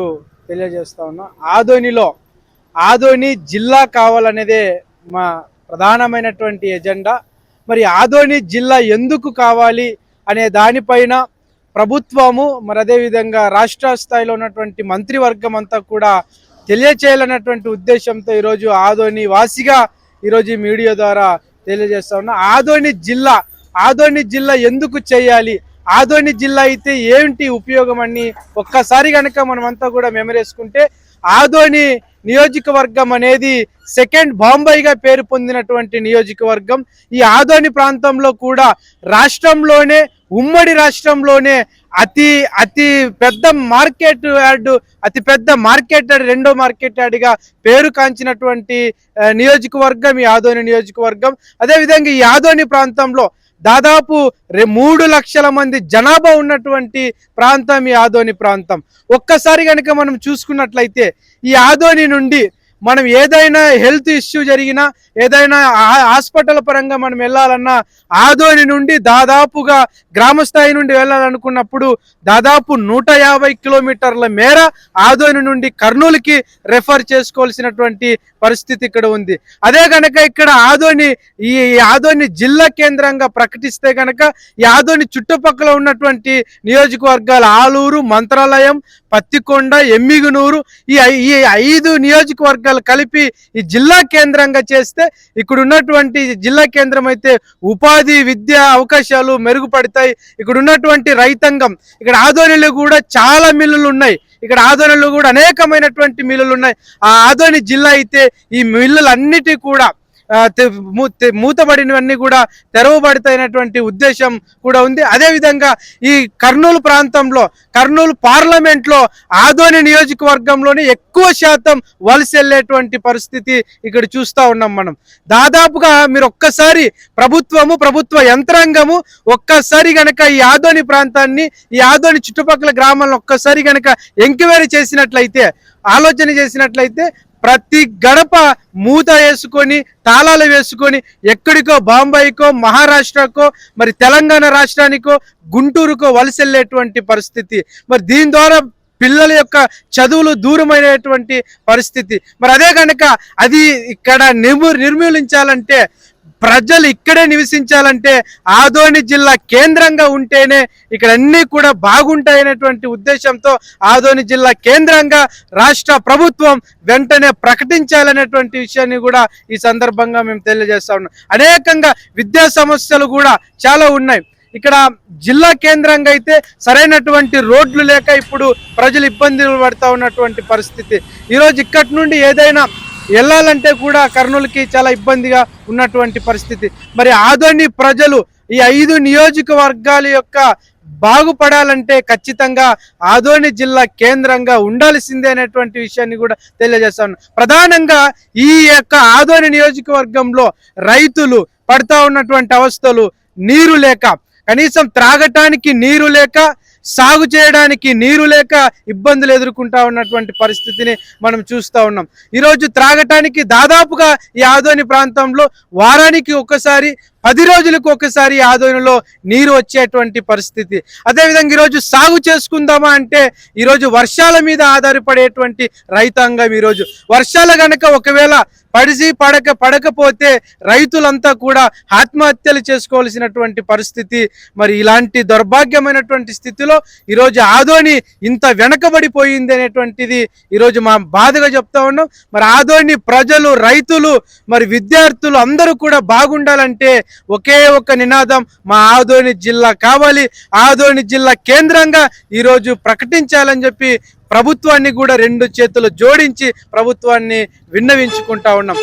తెలియజేస్తా ఉన్నా. ఆదోని జిల్లా కావాలనేదే మా ప్రధానమైనటువంటి ఎజెండా. మరి ఆదోని జిల్లా ఎందుకు కావాలి అనే దానిపైన ప్రభుత్వము, మరి అదేవిధంగా రాష్ట్ర స్థాయిలో ఉన్నటువంటి మంత్రివర్గం అంతా కూడా తెలియచేయాలన్నటువంటి ఉద్దేశంతో ఈరోజు ఆదోని వాసిగా ఈరోజు మీడియా ద్వారా తెలియజేస్తా ఉన్నా. ఆదోని జిల్లా ఎందుకు చేయాలి, ఆదోని జిల్లా అయితే ఏంటి ఉపయోగం అని ఒక్కసారి కనుక మనమంతా కూడా మెమరేసుకుంటే, ఆదోని నియోజకవర్గం అనేది సెకండ్ బాంబేగా పేరు పొందినటువంటి నియోజకవర్గం. ఈ ఆదోని ప్రాంతంలో కూడా ఉమ్మడి రాష్ట్రంలోనే అతి పెద్ద మార్కెట్ యార్డ్, రెండో మార్కెట్ యార్డ్గా పేరు కాంచినటువంటి నియోజకవర్గం ఈ ఆదోని నియోజకవర్గం. అదేవిధంగా ఈ ఆదోని ప్రాంతంలో దాదాపు 3 లక్షల మంది జనాభా ఉన్నటువంటి ప్రాంతం ఈ ఆదోని ప్రాంతం. ఒక్కసారి కనుక మనం చూసుకున్నట్లయితే ఈ ఆదోని నుండి మనం ఏదైనా హెల్త్ ఇష్యూ జరిగినా, ఏదైనా హాస్పిటల్ పరంగా మనం వెళ్ళాలన్నా ఆదోని నుండి దాదాపుగా గ్రామ స్థాయి నుండి వెళ్ళాలనుకున్నప్పుడు దాదాపు 150 కిలోమీటర్ల మేర ఆదోని నుండి కర్నూలుకి రెఫర్ చేసుకోవాల్సినటువంటి పరిస్థితి ఇక్కడ ఉంది. అదే కనుక ఇక్కడ ఈ ఆదోని జిల్లా కేంద్రంగా ప్రకటిస్తే కనుక ఈ ఆదోని చుట్టుపక్కల ఉన్నటువంటి నియోజకవర్గాలు ఆలూరు, మంత్రాలయం, పత్తికొండ, ఎమ్మిగనూరు, ఈ 5 నియోజకవర్గాలు కలిపి ఈ జిల్లా కేంద్రంగా చేస్తే ఇక్కడ ఉన్నటువంటి జిల్లా కేంద్రం అయితే ఉపాధి, విద్య అవకాశాలు మెరుగుపడతాయి. ఇక్కడ ఉన్నటువంటి రైతాంగం, ఇక్కడ ఆదోనిలో కూడా చాలా మిల్లులు ఉన్నాయి, ఇక్కడ ఆదోనిలో కూడా అనేకమైనటువంటి మిల్లులు ఉన్నాయి. ఆ ఆదోని జిల్లా అయితే ఈ మిల్లులన్నిటి కూడా మూతబడినవన్నీ కూడా తెరవబడతాయినటువంటి ఉద్దేశం కూడా ఉంది. అదేవిధంగా ఈ కర్నూలు ప్రాంతంలో, కర్నూలు పార్లమెంట్లో ఆదోని నియోజకవర్గంలోనే ఎక్కువ శాతం వలస వెళ్ళేటువంటి పరిస్థితి ఇక్కడ చూస్తూ ఉన్నాం మనం. దాదాపుగా మీరు ఒక్కసారి ప్రభుత్వ యంత్రాంగము ఒక్కసారి గనక ఈ ఆదోని ప్రాంతాన్ని, ఈ ఆదోని చుట్టుపక్కల గ్రామాలను ఒక్కసారి గనక ఎంక్వైరీ చేసినట్లయితే, ఆలోచన చేసినట్లయితే ప్రతి గడప మూత వేసుకొని, తాళాలు వేసుకొని ఎక్కడికో బాంబాయికో, మహారాష్ట్రకో, మరి తెలంగాణ రాష్ట్రానికో, గుంటూరుకో వలస వెళ్ళేటువంటి పరిస్థితి. మరి దీని ద్వారా పిల్లల యొక్క చదువులు దూరమైనటువంటి పరిస్థితి. మరి అదే కనుక అది ఇక్కడ నిర్మూలించాలంటే, ప్రజలు ఇక్కడే నివసించాలంటే ఆదోని జిల్లా కేంద్రంగా ఉంటేనే ఇక్కడ అన్నీ కూడా బాగుంటాయనేటువంటి ఉద్దేశంతో ఆదోని జిల్లా కేంద్రంగా రాష్ట్ర ప్రభుత్వం వెంటనే ప్రకటించాలనేటువంటి విషయాన్ని కూడా ఈ సందర్భంగా మేము తెలియజేస్తా ఉన్నాం. అనేకంగా విద్యా సమస్యలు కూడా చాలా ఉన్నాయి. ఇక్కడ జిల్లా కేంద్రంగా అయితే సరైనటువంటి రోడ్లు లేక ఇప్పుడు ప్రజలు ఇబ్బందులు పడుతూ ఉన్నటువంటి పరిస్థితి. ఈరోజు ఇక్కడి నుండి ఏదైనా వెళ్ళాలంటే కూడా కర్నూలుకి చాలా ఇబ్బందిగా ఉన్నటువంటి పరిస్థితి. మరి ఆదోని ప్రజలు ఈ 5 నియోజకవర్గాల యొక్క బాగుపడాలంటే ఖచ్చితంగా ఆదోని జిల్లా కేంద్రంగా ఉండాల్సిందే అనేటువంటి విషయాన్ని కూడా తెలియజేస్తాను. ప్రధానంగా ఈ యొక్క ఆదోని నియోజకవర్గంలో రైతులు పడతా ఉన్నటువంటి అవస్థలు, నీరు లేక, కనీసం త్రాగటానికి నీరు లేక, సాగు చేయడానికి నీరు లేక ఇబ్బందులు ఎదుర్కొంటా ఉన్నటువంటి పరిస్థితిని మనం చూస్తూ ఉన్నాం. ఈరోజు త్రాగటానికి దాదాపుగా ఈ ఆదోని ప్రాంతంలో వారానికి ఒకసారి, 10 రోజులకు ఒకసారి ఆదోనిలో నీరు వచ్చేటువంటి పరిస్థితి. అదేవిధంగా ఈరోజు సాగు చేసుకుందామా అంటే ఈరోజు వర్షాల మీద ఆధారపడేటువంటి రైతాంగం. ఈరోజు వర్షాలు గనక ఒకవేళ పడకపోతే రైతులంతా కూడా ఆత్మహత్యలు చేసుకోవాల్సినటువంటి పరిస్థితి. మరి ఇలాంటి దౌర్భాగ్యమైనటువంటి స్థితిలో ఈరోజు ఆదోని ఇంత వెనకబడిపోయింది అనేటువంటిది ఈరోజు మా బాధగా చెప్తా ఉన్నాం. మరి ఆదోని ప్రజలు, రైతులు, మరి విద్యార్థులు అందరూ కూడా బాగుండాలంటే ఒకే ఒక నినాదం, మా ఆదోని జిల్లా కావాలి, ఆదోని జిల్లా కేంద్రంగా ఈరోజు ప్రకటించాలని చెప్పి ప్రభుత్వాన్ని కూడా 2 చేతులు జోడించి ప్రభుత్వాన్ని విన్నవించుకుంటా ఉన్నాం.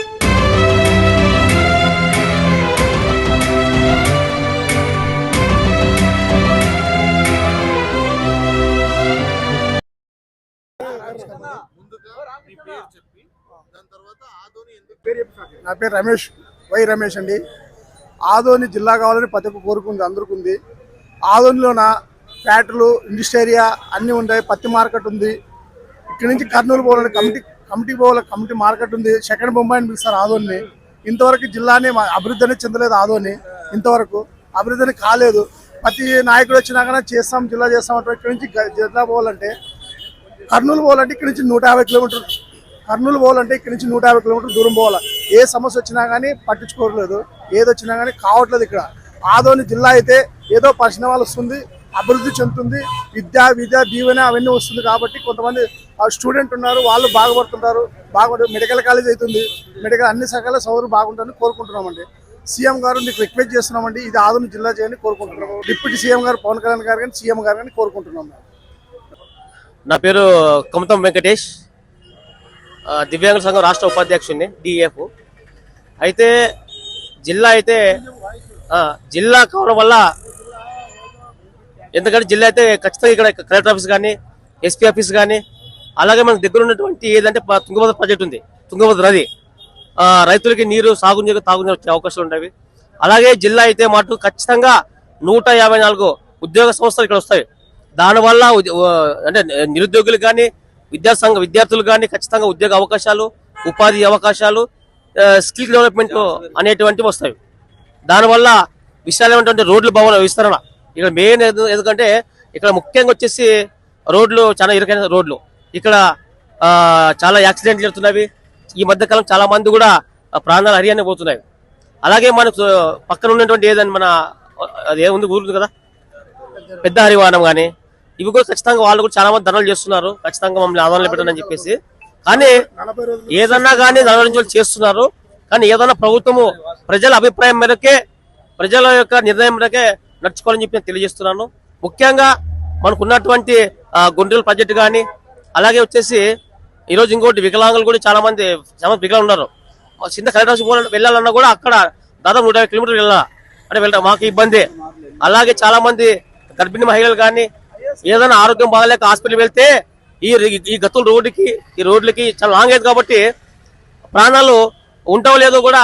నా పేరు రమేష్ అండి. ఆదోని జిల్లా కావాలని ప్రతి ఒక్క కోరుకుంది, అందరికి ఉంది. ఆదోనిలోన ఫ్యాక్టరీలు, ఇండస్ట్రియా అన్నీ ఉంటాయి. పత్తి మార్కెట్ ఉంది. ఇక్కడి నుంచి కర్నూలు పోవాలని కమిటీ మార్కెట్ ఉంది. సెకండ్ బొంబాయి అని పిలుస్తారు ఆదోని. ఇంతవరకు జిల్లాని అభివృద్ధి అనేది చెందలేదు. ఆదోని ఇంతవరకు అభివృద్ధి కాలేదు. ప్రతి నాయకుడు వచ్చినా కానీ చేస్తాం, జిల్లా చేస్తామంటారు. ఇక్కడి నుంచి జిల్లా పోవాలంటే, కర్నూలు పోవాలంటే ఇక్కడి నుంచి 150 కిలోమీటర్లు, కర్నూలు పోవాలంటే ఇక్కడి నుంచి 150 కిలోమీటర్లు దూరం పోవాలి. ఏ సమస్య వచ్చినా కానీ పట్టించుకోవట్లేదు, ఏది వచ్చినా కానీ కావట్లేదు. ఇక్కడ ఆదోని జిల్లా అయితే ఏదో పరిశ్రమలు వస్తుంది, అభివృద్ధి చెందుతుంది, విద్య దీవెన అవన్నీ వస్తుంది. కాబట్టి కొంతమంది స్టూడెంట్ ఉన్నారు, వాళ్ళు బాగుపడుతుంటారు. మెడికల్ కాలేజ్ అవుతుంది, మెడికల్ అన్ని సకాల సౌకర్యాలు బాగుంటారని కోరుకుంటున్నామండి. సీఎం గారు మీకు రిక్వెస్ట్ చేస్తున్నామండి, ఇది ఆదోని జిల్లా చేయని కోరుకుంటున్నాము. డిప్యూటీ సీఎం గారు పవన్ కళ్యాణ్ గారు కానీ, సీఎం గారు కానీ కోరుకుంటున్నాము. నా పేరు కమతం వెంకటేష్, దివ్యాంగుల సంఘం రాష్ట్ర ఉపాధ్యక్షుడిని, డిఎఫ్. అయితే జిల్లా కావడం వల్ల, ఎందుకంటే జిల్లా అయితే ఖచ్చితంగా ఇక్కడ కలెక్టర్ ఆఫీస్ కానీ, ఎస్పీ ఆఫీస్ కానీ, అలాగే మనకు దగ్గర ఉన్నటువంటి ఏదంటే తుంగభద్ర ప్రాజెక్ట్ ఉంది, తుంగభద్ర నది, రైతులకి నీరు, సాగునీరు, తాగునీరు వచ్చే అవకాశాలు ఉంటాయి. అలాగే జిల్లా అయితే మటు ఖచ్చితంగా 154 ఉద్యోగ సంస్థలు ఇక్కడ వస్తాయి. దానివల్ల అంటే నిరుద్యోగులు కానీ, విద్యార్థులు కానీ ఖచ్చితంగా ఉద్యోగ అవకాశాలు, ఉపాధి అవకాశాలు, స్కిల్ డెవలప్మెంట్ అనేటువంటివి వస్తాయి. దానివల్ల విశాలమైనటువంటి రోడ్లు భవన విస్తరణ ఇక్కడ మెయిన్. ఎందుకంటే ఇక్కడ ముఖ్యంగా వచ్చేసి రోడ్లు చాలా ఇరుకైన రోడ్లు, ఇక్కడ చాలా యాక్సిడెంట్లు జరుగుతున్నవి. ఈ మధ్యకాలం చాలా మంది కూడా ప్రాణాలు హరియాణ పోతున్నాయి. అలాగే మనకు పక్కన ఉన్నటువంటి ఏదని మన అది ఏముంది ఊరుంది కదా, పెద్ద హరివానం కానీ, ఇవి కూడా ఖచ్చితంగా వాళ్ళు కూడా చాలా మంది ధర్నాలు చేస్తున్నారు, ఖచ్చితంగా మమ్మల్ని ఆందోళన పెట్టాలని చెప్పేసి. కానీ ఏదన్నా కానీ 40 రోజులు చేస్తున్నారు. కానీ ఏదన్నా ప్రభుత్వము ప్రజల అభిప్రాయం మేరకే, ప్రజల యొక్క నిర్ణయం మేరకే నడుచుకోవాలని చెప్పి నేను తెలియజేస్తున్నాను. ముఖ్యంగా మనకు ఉన్నటువంటి గుంటూరు ప్రాజెక్టు కానీ, అలాగే వచ్చేసి ఈరోజు ఇంకోటి వికలాంగులు కూడా చాలా మంది వికలాంగులు ఉన్నారు. చిన్న కలెక్టర్ ఆఫీస్ వెళ్ళాలన్నా కూడా అక్కడ దాదాపు 150 కిలోమీటర్లు వెళ్ళాలి అంటే వెళ్తాం, మాకు ఇబ్బంది. అలాగే చాలా మంది గర్భిణీ మహిళలు కానీ ఏదైనా ఆరోగ్యం బాగాలేక హాస్పిటల్ వెళ్తే ఈ గతుల రోడ్లకి చాలా లాంగ్ అయింది కాబట్టి ప్రాణాలు ఉంటావో లేదో కూడా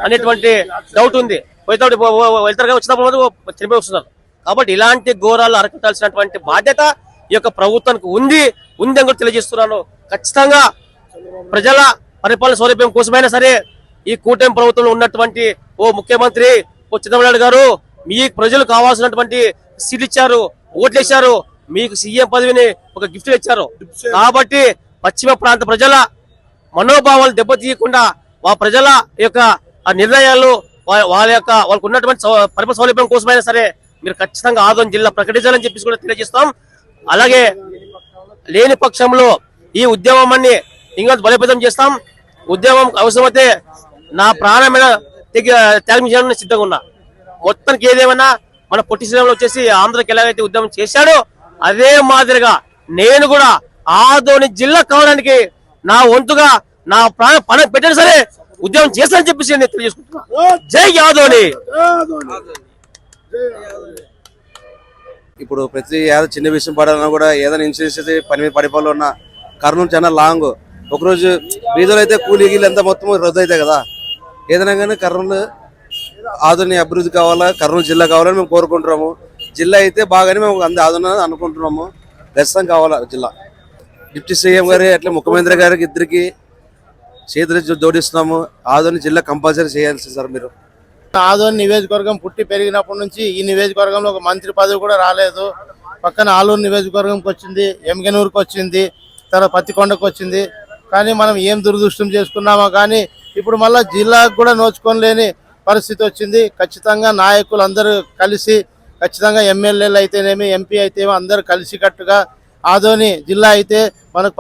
అనేటువంటి డౌట్ ఉంది. వెళ్తారు వచ్చినప్పుడు చనిపోయి వస్తున్నారు. కాబట్టి ఇలాంటి ఘోరాలు అరకట్టాల్సినటువంటి బాధ్యత ఈ యొక్క ప్రభుత్వానికి ఉంది అని కూడా తెలియజేస్తున్నాను. ఖచ్చితంగా ప్రజల పరిపాలన సౌలభ్యం కోసమైనా సరే ఈ కూటమి ప్రభుత్వంలో ఉన్నటువంటి ఓ ముఖ్యమంత్రి చంద్రబాబు నాయుడు గారు మీకు ప్రజలు కావాల్సినటువంటి సీట్లు ఇచ్చారు, ఓట్లు ఇచ్చారు, మీకు సీఎం పదవిని ఒక గిఫ్ట్ ఇచ్చారు. కాబట్టి పశ్చిమ ప్రాంత ప్రజల మనోభావాలు దెబ్బతీయకుండా ప్రజల యొక్క నిర్ణయాలు వాళ్ళకు ఉన్నటువంటి పరిపాలన సౌలభ్యం కోసమైనా సరే మీరు ఖచ్చితంగా ఆదోని జిల్లా ప్రకటించాలని చెప్పేసి కూడా తెలియజేస్తాం. అలాగే లేని పక్షంలో ఈ ఉద్యమాన్ని ఇంకా బలోపేతం చేస్తాం. ఉద్యమం అవసరమైతే నా ప్రాణమైన త్యాగం చేయాలని సిద్ధంగా ఉన్నా. మొత్తానికి ఏదేమైనా మన పొట్టి శ్రీరాములు వచ్చేసి ఆంధ్రకి ఎలాగైతే ఉద్యమం చేశాడో అదే మాదిరిగా నేను కూడా ఆదోని జిల్లా కావడానికి నా వంతుగా నా పణం పెట్టినా సరే ఉద్యమం చేస్తానని చెప్పేసి నేను తెలియజేసుకుంటున్నా. జై ఆదోని. ఇప్పుడు ప్రతి ఏదో చిన్న విషయం పడాలన్నా కూడా ఏదైనా ఇన్సూరెన్స్ పని మీద పడిపోవాలి ఉన్న కర్నూలు చాలా లాంగ్. ఒకరోజు బీదలు అయితే కూలీ గీలు ఎంత మొత్తం రద్దు అవుతాయి కదా. ఏదైనా కానీ కర్నూలు ఆదోని అభివృద్ధి కావాలా, కర్నూలు జిల్లా కావాలని మేము కోరుకుంటున్నాము. జిల్లా అయితే బాగానే మేము ఆదోని అనుకుంటున్నాము. ఖచ్చితంగా కావాలా జిల్లా. డిప్యూటీ సీఎం గారి అట్లా ముఖ్యమంత్రి గారికి ఇద్దరికి చేతులు జోడిస్తున్నాము. ఆదోని జిల్లా కంపల్సరీ చేయాల్సి సార్. మీరు ఆదోని నియోజకవర్గం పుట్టి పెరిగినప్పటి నుంచి ఈ నియోజకవర్గంలో ఒక మంత్రి పదవి కూడా రాలేదు. పక్కన ఆలూరు నియోజకవర్గంకి వచ్చింది, ఎమ్గనూరుకి వచ్చింది, తర్వాత పత్తికొండకు వచ్చింది. కానీ మనం ఏం దురదృష్టం చేసుకున్నామో కానీ ఇప్పుడు మళ్ళీ జిల్లాకు కూడా నోచుకోలేని పరిస్థితి వచ్చింది. ఖచ్చితంగా నాయకులు అందరూ కలిసి ఖచ్చితంగా ఎమ్మెల్యేలు అయితేనేమి ఎంపీ అయితేనేమి అందరూ కలిసికట్టుగా ఆదోని జిల్లా అయితే మనకు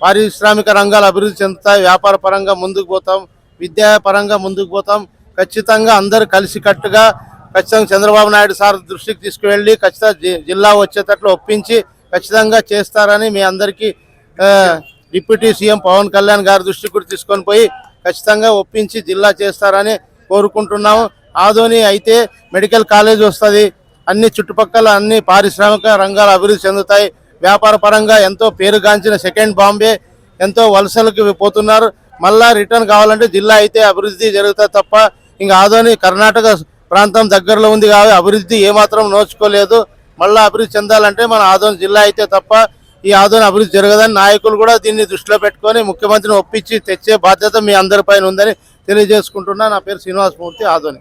పారిశ్రామిక రంగాలు అభివృద్ధి చెందుతాయి. వ్యాపార పరంగా ముందుకు పోతాం, విద్యా పరంగా ముందుకు పోతాం. ఖచ్చితంగా అందరూ కలిసికట్టుగా ఖచ్చితంగా చంద్రబాబు నాయుడు సార్ దృష్టికి తీసుకువెళ్ళి ఖచ్చితంగా జిల్లా వచ్చేటట్లు ఒప్పించి ఖచ్చితంగా చేస్తారని మీ అందరికీ డిప్యూటీ సీఎం పవన్ కళ్యాణ్ గారి దృష్టికి కూడా తీసుకొని పోయి ఖచ్చితంగా ఒప్పించి జిల్లా చేస్తారని కోరుకుంటున్నాము. ఆదోని అయితే మెడికల్ కాలేజ్ వస్తుంది, అన్ని చుట్టుపక్కల అన్ని పారిశ్రామిక రంగాలు అభివృద్ధి చెందుతాయి. వ్యాపార పరంగా ఎంతో పేరుగాంచిన సెకండ్ బాంబే ఎంతో వలసలకు పోతున్నారు. మళ్ళా రిటర్న్ కావాలంటే జిల్లా అయితే అభివృద్ధి జరుగుతుంది తప్ప ఇంకా ఆదోని కర్ణాటక ప్రాంతం దగ్గరలో ఉంది కాబట్టి అభివృద్ధి ఏమాత్రం నోచుకోలేదు. మళ్ళీ అభివృద్ధి చెందాలంటే మన ఆదోని జిల్లా అయితే తప్ప ఈ ఆదోని అభివృద్ధి జరగదని నాయకులు కూడా దీన్ని దృష్టిలో పెట్టుకొని ముఖ్యమంత్రిని ఒప్పించి తెచ్చే బాధ్యత మీ అందరిపైన ఉందని తెలియజేసుకుంటున్నా. నా పేరు శ్రీనివాసమూర్తి, ఆదోని.